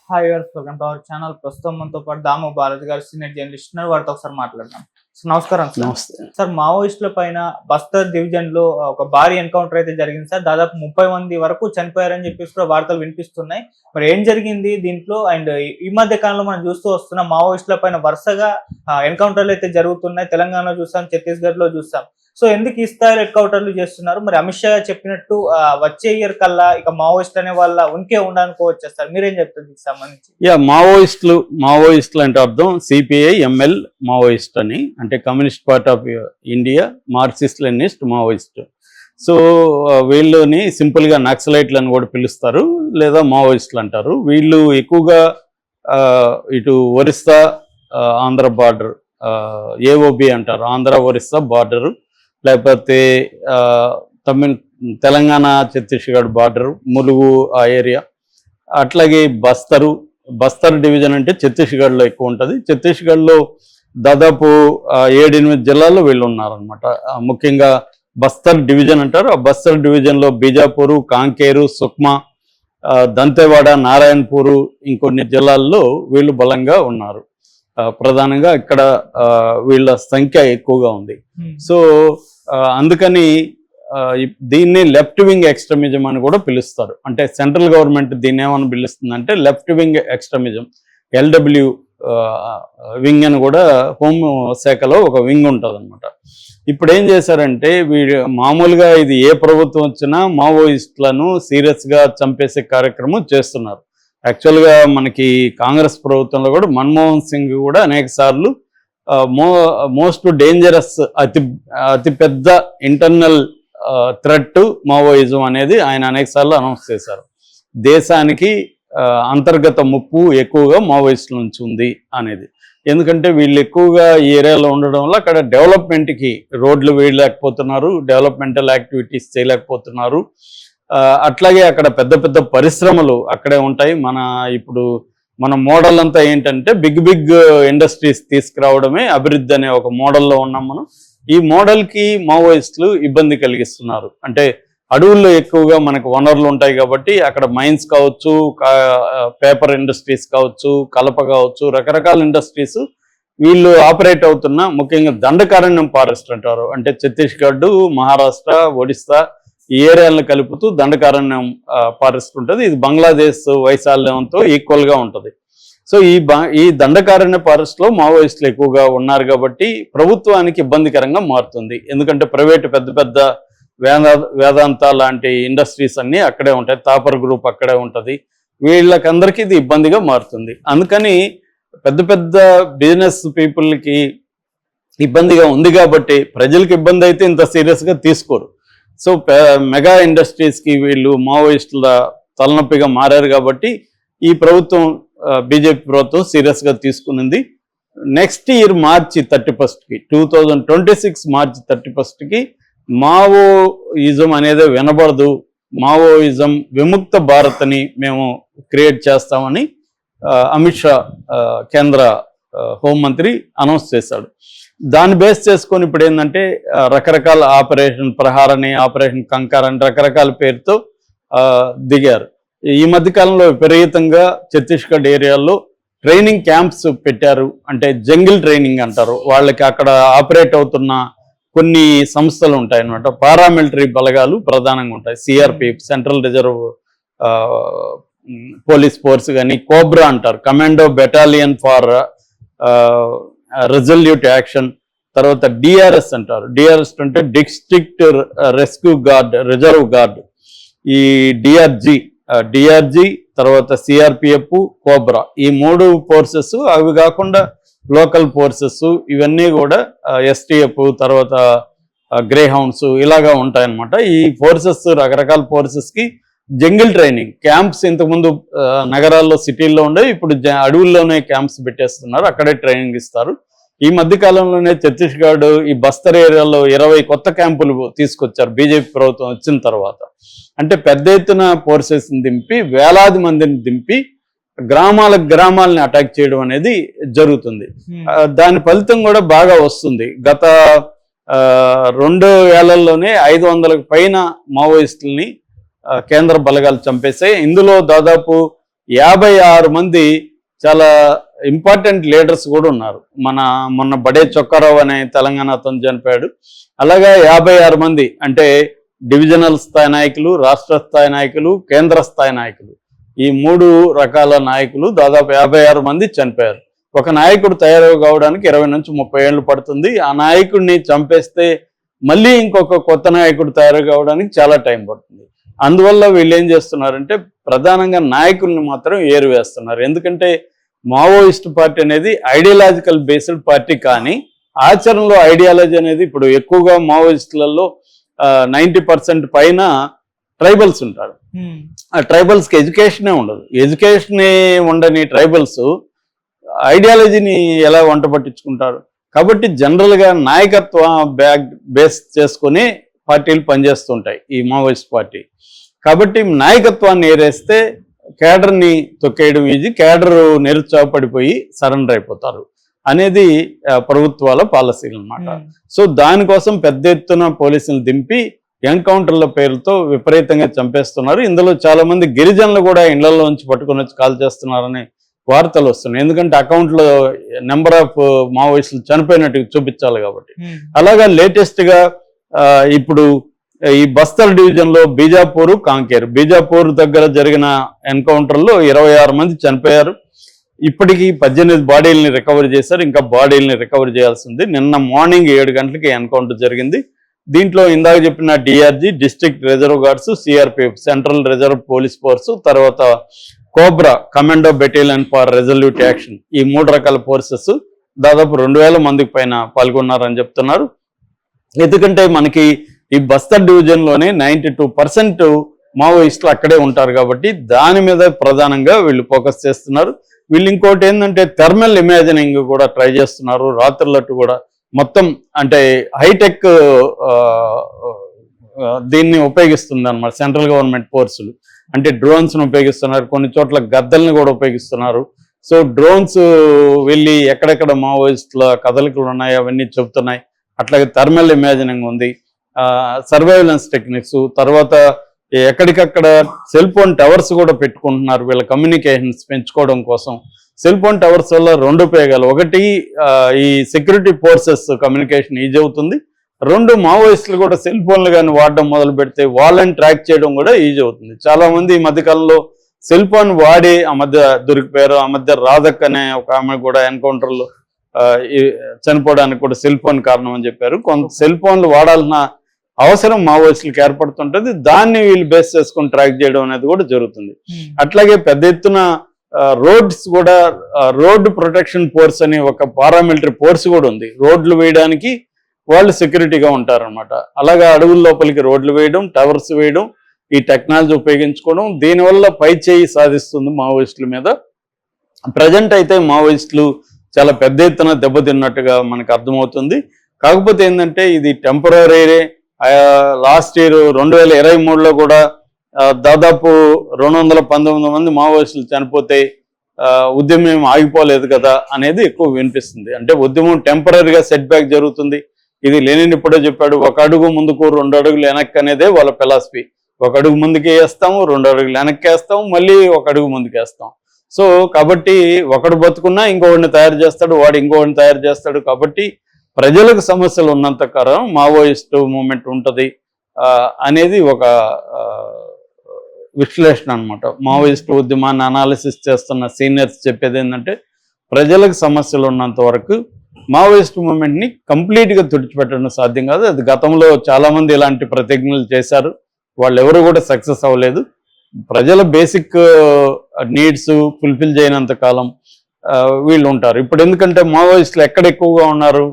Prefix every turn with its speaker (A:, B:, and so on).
A: Hi గారు, welcome to our channel. ప్రస్తుతం మనతో పాటు దాము బాలాజీ గారు సీనియర్ జర్నలిస్ట్ ఉన్నారు. వారితో ఒకసారి మాట్లాడదాం. నమస్కారం సార్.
B: నమస్తే
A: సార్, మావోయిస్టుల పైన బస్తర్ డివిజన్ లో ఒక భారీ ఎన్కౌంటర్ అయితే జరిగింది సార్. దాదాపు 30 మంది వరకు చనిపోయారని చెప్పేసి కూడా వార్తలు వినిపిస్తున్నాయి. మరి ఏం జరిగింది దీంట్లో? అండ్ ఈ మధ్య కాలంలో మనం చూస్తూ వస్తున్నాం, మావోయిస్టుల పైన వరుసగా ఎన్కౌంటర్లు అయితే జరుగుతున్నాయి. తెలంగాణలో చూసాం, ఛత్తీస్గఢ్ లో చూసాం. సో ఎందుకు ఈ స్థాయిలో ఎన్కౌంటర్లు చేస్తున్నారు? మరి అమిత్ షా చెప్పినట్టు వచ్చే ఇయర్ కల్లా ఇక మావోయిస్ట్ అనే వాళ్ళ ఉనికే ఉండనుకోవచ్చు సార్. మీరేం చెప్తారు దీనికి సంబంధించి?
B: మావోయిస్టులు అంటే అర్థం సిపిఐ ఎంఎల్ మావోయిస్ట్ అని, అంటే communist party of India, Marxist Leninist Maoist. So వీళ్ళని సింపుల్ గా నక్సలైట్లు అని కూడా పిలుస్తారు, లేదా మావోయిస్టులు అంటారు. వీళ్ళు ఎక్కువగా ఇటు ఒరిస్సా ఆంధ్ర బార్డర్, ఏఓబి అంటారు, ఆంధ్ర ఒరిస్సా బార్డరు, లేకపోతే తెలంగాణ ఛత్తీస్గఢ్ బార్డరు, ములుగు ఆ ఏరియా, అట్లాగే బస్తర్ డివిజన్ అంటే ఛత్తీస్గఢ్లో ఎక్కువ ఉంటుంది. ఛత్తీస్గఢ్లో దాదాపు 7-8 జిల్లాల్లో వీళ్ళు ఉన్నారనమాట. ముఖ్యంగా బస్తర్ డివిజన్ అంటారు. ఆ బస్తర్ డివిజన్లో బీజాపూరు, కాంకేరు, సుక్మా, దంతెవాడ, నారాయణపూరు, ఇంకొన్ని జిల్లాల్లో వీళ్ళు బలంగా ఉన్నారు. ప్రధానంగా ఇక్కడ వీళ్ళ సంఖ్య ఎక్కువగా ఉంది. సో అందుకని దీన్ని లెఫ్ట్ వింగ్ ఎక్స్ట్రీమిజం అని కూడా పిలుస్తారు. అంటే సెంట్రల్ గవర్నమెంట్ దీన్ని ఏమని పిలుస్తుందంటే left wing extremism, LW wing అని కూడా హోం శాఖలో ఒక వింగ్ ఉంటుంది అనమాట. ఇప్పుడు ఏం చేశారంటే మామూలుగా ఇది ఏ ప్రభుత్వం వచ్చినా మావోయిస్టులను సీరియస్గా చంపేసే కార్యక్రమం చేస్తున్నారు. యాక్చువల్గా మనకి కాంగ్రెస్ ప్రభుత్వంలో కూడా మన్మోహన్ సింగ్ కూడా అనేక సార్లు మోస్ట్ డేంజరస్, అతిపెద్ద ఇంటర్నల్ థ్రెట్ మావోయిజం అనేది ఆయన అనేక సార్లు అనౌన్స్ చేశారు. దేశానికి అంతర్గత ముప్పు ఎక్కువగా మావోయిస్టుల నుంచి ఉంది అనేది. ఎందుకంటే వీళ్ళు ఎక్కువగా ఈ ఏరియాలో ఉండడం వల్ల అక్కడ డెవలప్మెంట్కి రోడ్లు వేయలేకపోతున్నారు, డెవలప్మెంటల్ యాక్టివిటీస్ చేయలేకపోతున్నారు. అట్లాగే అక్కడ పెద్ద పెద్ద పరిశ్రమలు అక్కడే ఉంటాయి. మన మోడల్ అంతా ఏంటంటే బిగ్ ఇండస్ట్రీస్ తీసుకురావడమే అభివృద్ధి అనే ఒక మోడల్లో ఉన్నాం మనం. ఈ మోడల్కి మావోయిస్టులు ఇబ్బంది కలిగిస్తున్నారు. అంటే అడవుల్లో ఎక్కువగా మనకు వనరులు ఉంటాయి కాబట్టి అక్కడ మైన్స్ కావచ్చు, పేపర్ ఇండస్ట్రీస్ కావచ్చు, కలప కావచ్చు, రకరకాల ఇండస్ట్రీస్ వీళ్ళు ఆపరేట్ అవుతున్న, ముఖ్యంగా దండకారణ్యం ఫారెస్ట్ అంటారు. అంటే ఛత్తీస్గఢ్, మహారాష్ట్ర, ఒడిస్సా ఈ ఏరియాలను కలుపుతూ దండకారణ్యం ఫారెస్ట్ ఉంటుంది. ఇది బంగ్లాదేశ్ వైశాల్యంతో ఈక్వల్గా ఉంటుంది. సో ఈ దండకారణ్య ఫారెస్ట్లో మావోయిస్టులు ఎక్కువగా ఉన్నారు కాబట్టి ప్రభుత్వానికి ఇబ్బందికరంగా మారుతుంది. ఎందుకంటే ప్రైవేటు పెద్ద వేదాంత లాంటి ఇండస్ట్రీస్ అన్నీ అక్కడే ఉంటాయి, తాపర్ గ్రూప్ అక్కడే ఉంటుంది. వీళ్ళకందరికీ ఇది ఇబ్బందిగా మారుతుంది. అందుకని పెద్ద బిజినెస్ పీపుల్కి ఇబ్బందిగా ఉంది కాబట్టి ప్రజలకు ఇబ్బంది అయితే ఇంత సీరియస్గా తీసుకోరు. సో మెగా ఇండస్ట్రీస్కి వీళ్ళు మావోయిస్టుల తలనొప్పిగా మారారు కాబట్టి ఈ ప్రభుత్వం, బీజేపీ ప్రభుత్వం సీరియస్గా తీసుకునింది. నెక్స్ట్ ఇయర్ మార్చి 31కి 2026 మార్చి 31కి మావోయిజం అనేది వినబడదు, మావోయిజం విముక్త భారత్ అని మేము క్రియేట్ చేస్తామని అమిత్ షా కేంద్ర హోంమంత్రి అనౌన్స్ చేశాడు. దాన్ని బేస్ చేసుకొని ఇప్పుడు ఏంటంటే రకరకాల ఆపరేషన్ ప్రహార్ అని, ఆపరేషన్ కంకర్ అని రకరకాల పేరుతో దిగారు. ఈ మధ్యకాలంలో విపరీతంగా ఛత్తీస్గఢ్ ఏరియాలో ట్రైనింగ్ క్యాంప్స్ పెట్టారు. అంటే జంగిల్ ట్రైనింగ్ అంటారు. వాళ్ళకి అక్కడ ఆపరేట్ అవుతున్న కొన్ని సంస్థలు ఉంటాయి అన్నమాట. పారామిలిటరీ బలగాలు ప్రధానంగా ఉంటాయి. CRPF, central reserve police force కానీ, కోబ్రా అంటారు, commando battalion for resolute action, తర్వాత డిఆర్ఎస్ అంటారు. డిఆర్ఎస్ అంటే district rescue guard, reserve guard. ఈ డిఆర్జీ తర్వాత సిఆర్పిఎఫ్, కోబ్రా, ఈ 3 ఫోర్సెస్. అవి కాకుండా లోకల్ ఫోర్సెస్ ఇవన్నీ కూడా ఎస్టీఎఫ్, తర్వాత గ్రే హౌండ్స్ ఇలాగా ఉంటాయన్నమాట. ఈ ఫోర్సెస్, రకరకాల ఫోర్సెస్కి జంగిల్ ట్రైనింగ్ క్యాంప్స్ ఇంతకుముందు నగరాల్లో, సిటీల్లో ఉండేవి, ఇప్పుడు అడవుల్లోనే క్యాంప్స్ పెట్టేస్తున్నారు, అక్కడే ట్రైనింగ్ ఇస్తారు. ఈ మధ్యకాలంలోనే ఛత్తీస్గఢ్ ఈ బస్తర్ ఏరియాలో 20 కొత్త క్యాంపులు తీసుకొచ్చారు బీజేపీ ప్రభుత్వం వచ్చిన తర్వాత. అంటే పెద్ద ఎత్తున ఫోర్సెస్ని దింపి, వేలాది మందిని దింపి గ్రామాలని అటాక్ చేయడం అనేది జరుగుతుంది. దాని ఫలితం కూడా బాగా వస్తుంది. గత 2 ఏళ్లలోనే 500కు పైన మావోయిస్టుల్ని కేంద్ర బలగాలు చంపేశాయి. ఇందులో దాదాపు 56 మంది చాలా ఇంపార్టెంట్ లీడర్స్ కూడా ఉన్నారు. మొన్న బడే చొక్కారావు అనే తెలంగాణ అతను చనిపోయాడు. అలాగా 56 మంది అంటే డివిజనల్ స్థాయి నాయకులు, రాష్ట్ర స్థాయి నాయకులు, కేంద్ర స్థాయి నాయకులు, ఈ 3 రకాల నాయకులు దాదాపు 56 మంది చనిపోయారు. ఒక నాయకుడు తయారు కావడానికి 20 నుంచి 30 ఏళ్ళు పడుతుంది. ఆ నాయకుడిని చంపేస్తే మళ్ళీ ఇంకొక కొత్త నాయకుడు తయారు కావడానికి చాలా టైం పడుతుంది. అందువల్ల వీళ్ళు ఏం చేస్తున్నారంటే ప్రధానంగా నాయకుల్ని మాత్రం ఏరువేస్తున్నారు. ఎందుకంటే మావోయిస్ట్ పార్టీ అనేది ఐడియాలజికల్ బేస్డ్ పార్టీ, కానీ ఆచరణలో ఐడియాలజీ అనేది ఇప్పుడు ఎక్కువగా మావోయిస్టులలో 90% పైన ట్రైబల్స్ ఉంటారు. ఆ ట్రైబల్స్కి ఎడ్యుకేషనే ఉండదు. ఎడ్యుకేషనే ఉండని ట్రైబల్స్ ఐడియాలజీని ఎలా వంట పట్టించుకుంటారు? కాబట్టి జనరల్గా నాయకత్వ బేస్ చేసుకుని పార్టీలు పనిచేస్తుంటాయి ఈ మావోయిస్ట్ పార్టీ. కాబట్టి నాయకత్వాన్ని ఏరేస్తే కేడర్ని తొక్కేయడం ఈజీ, కేడర్ నిరుత్సాహపడిపోయి సరెండర్ అయిపోతారు అనేది ప్రభుత్వాల పాలసీలు అన్నమాట. సో దానికోసం పెద్ద ఎత్తున పోలీసులు దింపి ఎన్కౌంటర్ల పేరుతో విపరీతంగా చంపేస్తున్నారు. ఇందులో చాలా మంది గిరిజనులు కూడా ఇళ్లలో నుంచి పట్టుకొని వచ్చి కాల్ చేస్తున్నారని వార్తలు వస్తున్నాయి. ఎందుకంటే అకౌంట్లో నెంబర్ ఆఫ్ మావోయిస్టులు చనిపోయినట్టు చూపించాలి కాబట్టి. అలాగా లేటెస్ట్ గా ఇప్పుడు ఈ బస్తర్ డివిజన్ లో బీజాపూర్, కాంకేర్, బీజాపూర్ దగ్గర జరిగిన ఎన్కౌంటర్లో 26 మంది చనిపోయారు. ఇప్పటికీ 18 బాడీలని రికవర్ చేశారు. ఇంకా బాడీలని రికవర్ చేయాల్సింది. నిన్న మార్నింగ్ 7 గంటలకి ఎన్కౌంటర్ జరిగింది. దీంట్లో ఇందాక చెప్పిన DRG, district reserve guards, CRPF central reserve police force, తర్వాత COBRA commando battalion for resolute action, ఈ 3 రకాల ఫోర్సెస్ దాదాపు 2000 మందికి పైన పాల్గొన్నారని చెప్తున్నారు. ఎందుకంటే మనకి ఈ బస్తర్ డివిజన్ లోనే 92% మావోయిస్టులు అక్కడే ఉంటారు కాబట్టి దాని మీద ప్రధానంగా వీళ్ళు ఫోకస్ చేస్తున్నారు. వీళ్ళు ఇంకోటి ఏంటంటే థర్మల్ ఇమాజినింగ్ కూడా ట్రై చేస్తున్నారు. రాత్రులట్టు కూడా మొత్తం అంటే హైటెక్ దీన్ని ఉపయోగిస్తుంది అన్నమాట సెంట్రల్ గవర్నమెంట్ ఫోర్సులు. అంటే డ్రోన్స్ ను ఉపయోగిస్తున్నారు, కొన్ని చోట్ల గద్దల్ని కూడా ఉపయోగిస్తున్నారు. సో డ్రోన్స్ వెళ్ళి ఎక్కడెక్కడ మావోయిస్టుల కదలికలు ఉన్నాయి అవన్నీ చెబుతున్నాయి. అట్లాగే థర్మల్ ఇమాజినింగ్ ఉంది, సర్వైలెన్స్ టెక్నిక్స్, తర్వాత ఎక్కడికక్కడ సెల్ ఫోన్ టవర్స్ కూడా పెట్టుకుంటున్నారు వీళ్ళ కమ్యూనికేషన్స్ పెంచుకోవడం కోసం. సెల్ ఫోన్ టవర్స్ వల్ల 2 ఉపయోగాలు. ఒకటి ఈ సెక్యూరిటీ ఫోర్సెస్ కమ్యూనికేషన్ ఈజీ అవుతుంది. 2 మావోయిస్టులు కూడా సెల్ ఫోన్లు కానీ వాడడం మొదలు పెడితే వాళ్ళని ట్రాక్ చేయడం కూడా ఈజీ అవుతుంది. చాలా మంది ఈ మధ్యకాలంలో సెల్ ఫోన్ వాడి ఆ మధ్య దొరికిపోయారు. ఆ మధ్య రాధక్ అనే ఒక ఆమె కూడా ఎన్కౌంటర్లో చనిపోవడానికి కూడా సెల్ ఫోన్ కారణం అని చెప్పారు. కొంత సెల్ ఫోన్లు వాడాల్సిన అవసరం మావోయిస్టులకు ఏర్పడుతుంటది. దాన్ని వీళ్ళు బేస్ చేసుకొని ట్రాక్ చేయడం అనేది కూడా జరుగుతుంది. అట్లాగే పెద్ద ఎత్తున రోడ్స్ కూడా రోడ్ ప్రొటెక్షన్ ఫోర్స్ అని ఒక పారామిలిటరీ ఫోర్స్ కూడా ఉంది. రోడ్లు వేయడానికి వాళ్ళు సెక్యూరిటీగా ఉంటారనమాట. అలాగా అడవుల లోపలికి రోడ్లు వేయడం, టవర్స్ వేయడం, ఈ టెక్నాలజీ ఉపయోగించుకోవడం, దీనివల్ల పై చేయి సాధిస్తుంది మావోయిస్టుల మీద. ప్రజెంట్ అయితే మావోయిస్టులు చాలా పెద్ద ఎత్తున దెబ్బతిన్నట్టుగా మనకు అర్థమవుతుంది. కాకపోతే ఏంటంటే ఇది టెంపరీ. లాస్ట్ ఇయర్ 2023లో కూడా దాదాపు 219 మంది మావోయిస్టులు చనిపోతే ఉద్యమం ఆగిపోలేదు కదా అనేది ఎక్కువ వినిపిస్తుంది. అంటే ఉద్యమం టెంపరీగా సెట్ బ్యాక్ జరుగుతుంది. ఇది లెనిన్ ఇప్పుడే చెప్పాడు, 1 అడుగు ముందుకు 2 అడుగులు వెనక్కి అనేదే వాళ్ళ ఫిలాసఫీ. 1 అడుగు ముందుకు వేస్తాము, 2 అడుగులు వెనక్కి వేస్తాము, మళ్ళీ 1 అడుగు ముందుకు వేస్తాం. సో కాబట్టి ఒకడు బతుకున్నా ఇంకొకడిని తయారు చేస్తాడు, వాడు ఇంకొకడిని తయారు చేస్తాడు. కాబట్టి ప్రజలకు సమస్యలు ఉన్నంత కాలం మావోయిస్టు మూమెంట్ ఉంటుంది అనేది ఒక విశ్లేషణ అనమాట. మావోయిస్టు ఉద్యమాన్ని అనాలిసిస్ చేస్తున్న సీనియర్స్ చెప్పేది ఏంటంటే ప్రజలకు సమస్యలు ఉన్నంత వరకు మావోయిస్టు మూమెంట్ని కంప్లీట్గా తుడిచిపెట్టడం సాధ్యం కాదు. అది గతంలో చాలామంది ఇలాంటి ప్రతిజ్ఞలు చేశారు, వాళ్ళు ఎవరు కూడా సక్సెస్ అవ్వలేదు. ప్రజల బేసిక్ నీడ్స్ ఫుల్ఫిల్ చేయనంత కాలం వీళ్ళు ఉంటారు. ఇప్పుడు ఎందుకంటే మావోయిస్టులు ఎక్కడ ఎక్కువగా ఉన్నారు,